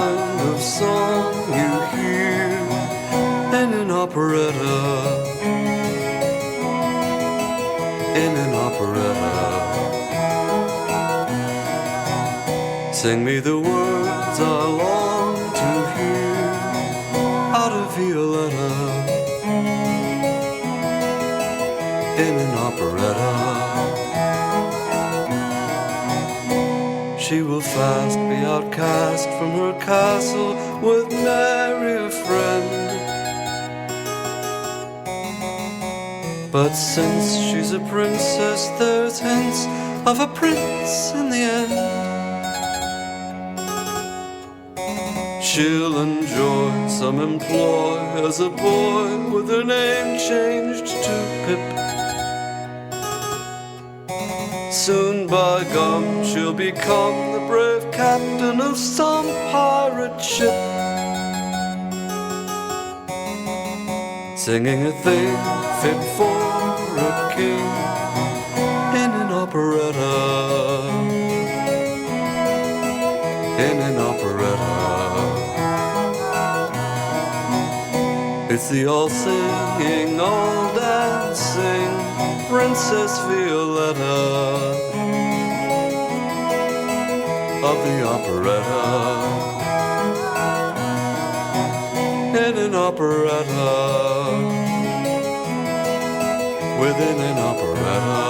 kind of song you hear in an operetta. In an operetta. Sing me the words I long to hear out of Violetta. In an operetta. She will fast be outcast from her castle with nary a friend. But since she's a princess, there's hints of a prince in the end. She'll enjoy some employ as a boy with her name changed to Pip. Soon, by gum, she'll become the brave captain of some pirate ship, singing a thing fit for a king in an operetta. In an operetta. It's the all-singing, all-dancing Princess Violetta of the operetta. In an operetta. Within an operetta.